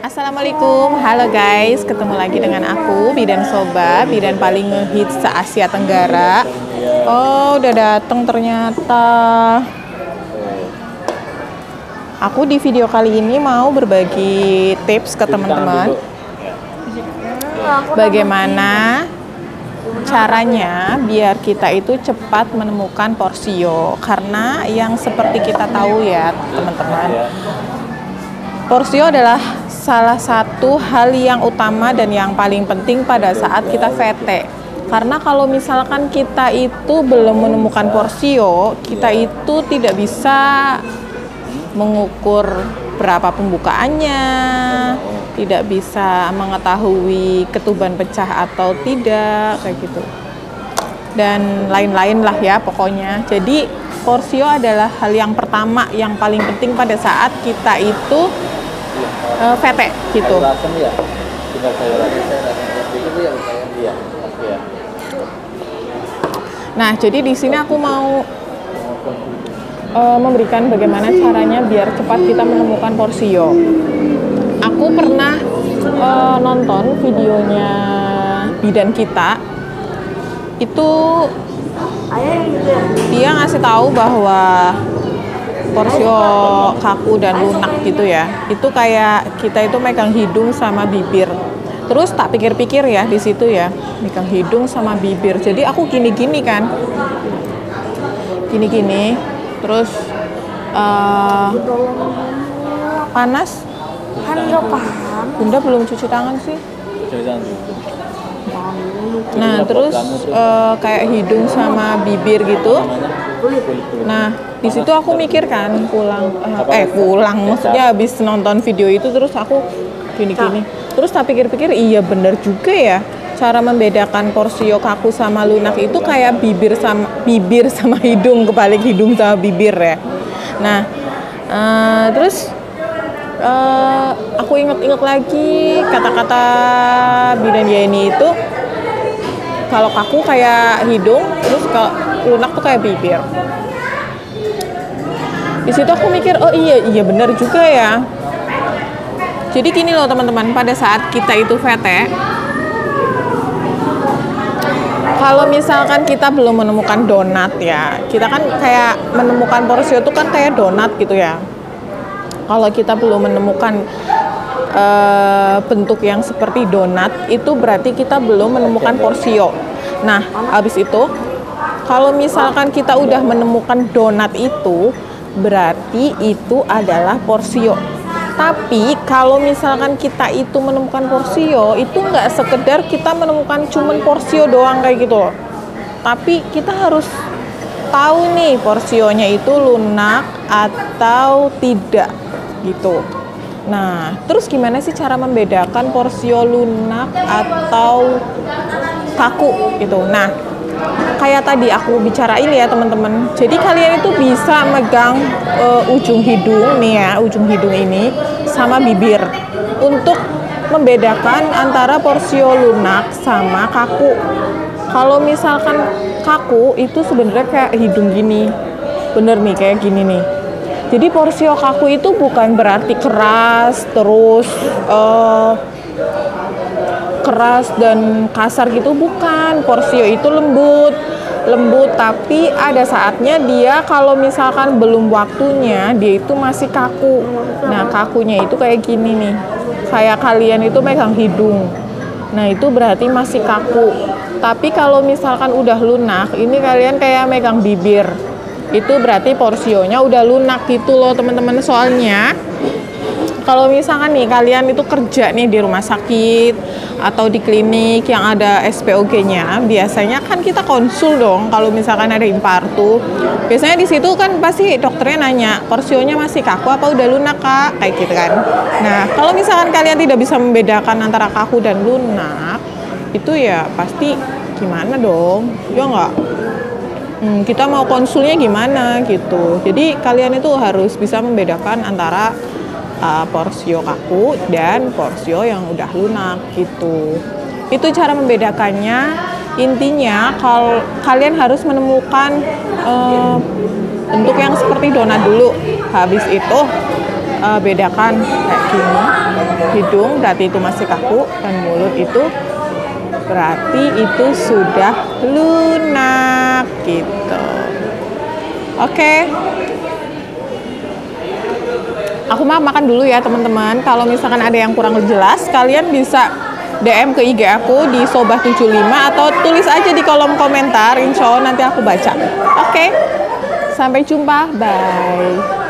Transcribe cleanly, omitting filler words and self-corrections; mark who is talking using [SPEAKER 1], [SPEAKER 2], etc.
[SPEAKER 1] Assalamualaikum, halo guys, ketemu lagi dengan aku Bidan Soba, bidan paling ngehits se-Asia Tenggara. Oh, udah dateng ternyata. Aku di video kali ini mau berbagi tips ke teman-teman bagaimana caranya biar kita itu cepat menemukan porsio. Karena yang seperti kita tahu ya teman-teman, porsio adalah salah satu hal yang utama dan yang paling penting pada saat kita VT. Karena kalau misalkan kita itu belum menemukan porsio, kita itu tidak bisa mengukur berapa pembukaannya, tidak bisa mengetahui ketuban pecah atau tidak, kayak gitu. Dan lain-lain lah ya pokoknya. Jadi porsio adalah hal yang pertama yang paling penting pada saat kita itu VT gitu. Nah, jadi di sini aku mau memberikan bagaimana caranya biar cepat kita menemukan porsio. Aku pernah nonton videonya bidan kita. Itu dia ngasih tahu bahwa porsio kaku dan lunak gitu ya, itu kayak kita itu megang hidung sama bibir. Terus tak pikir-pikir ya di situ ya, megang hidung sama bibir. Jadi aku gini-gini kan, gini-gini. Terus panas. Bunda belum cuci tangan sih. Nah, terus kayak hidung sama bibir gitu. Nah, di situ aku mikir kan pulang maksudnya habis nonton video itu, terus aku gini-gini. Terus tak pikir-pikir, iya bener juga ya, cara membedakan porsio kaku sama lunak itu kayak bibir sama hidung, kebalik hidung sama bibir ya. Nah, terus aku inget-inget lagi kata-kata bidan Yeni itu, kalau kaku kayak hidung, terus kalau lunak tuh kayak bibir. Di situ aku mikir, oh iya benar juga ya. Jadi gini loh teman-teman, pada saat kita itu VT, kalau misalkan kita belum menemukan donat ya, kita kan kayak menemukan porsio tuh kan kayak donat gitu ya. Kalau kita belum menemukan bentuk yang seperti donat, itu berarti kita belum menemukan porsio. Nah, habis itu kalau misalkan kita udah menemukan donat itu, berarti itu adalah porsio. Tapi kalau misalkan kita itu menemukan porsio, itu nggak sekedar kita menemukan cuman porsio doang kayak gitu loh. Tapi kita harus tahu nih porsionya itu lunak atau tidak gitu. Nah, terus gimana sih cara membedakan porsio lunak atau kaku gitu? Nah, kayak tadi aku bicarain ya teman-teman. Jadi kalian itu bisa megang ujung hidung nih ya, ujung hidung ini sama bibir untuk membedakan antara porsio lunak sama kaku. Kalau misalkan kaku itu sebenarnya kayak hidung gini, bener nih kayak gini nih. Jadi porsio kaku itu bukan berarti keras terus keras dan kasar gitu, bukan. Porsio itu lembut, tapi ada saatnya dia kalau misalkan belum waktunya, dia itu masih kaku. Nah, kakunya itu kayak gini nih, kayak kalian itu megang hidung. Nah, itu berarti masih kaku. Tapi kalau misalkan udah lunak, ini kalian kayak megang bibir, itu berarti porsionya udah lunak gitu loh teman-teman. Soalnya kalau misalkan nih kalian itu kerja nih di rumah sakit atau di klinik yang ada SPOG-nya, biasanya kan kita konsul dong kalau misalkan ada infartu. Biasanya di situ kan pasti dokternya nanya, porsionya masih kaku apa udah lunak kak? Kayak gitu kan. Nah, kalau misalkan kalian tidak bisa membedakan antara kaku dan lunak, itu ya pasti gimana dong? Ya nggak? Kita mau konsulnya gimana gitu. Jadi kalian itu harus bisa membedakan antara porsio kaku dan porsio yang udah lunak gitu. Itu cara membedakannya. Intinya kalau kalian harus menemukan bentuk yang seperti donat dulu. Habis itu bedakan kayak gini. Hidung berarti itu masih kaku, dan mulut itu berarti itu sudah lunak gitu. Oke. Aku mau makan dulu ya teman-teman. Kalau misalkan ada yang kurang jelas, kalian bisa DM ke IG aku di Sobah75 atau tulis aja di kolom komentar. Insya Allah nanti aku baca. Oke. Sampai jumpa. Bye.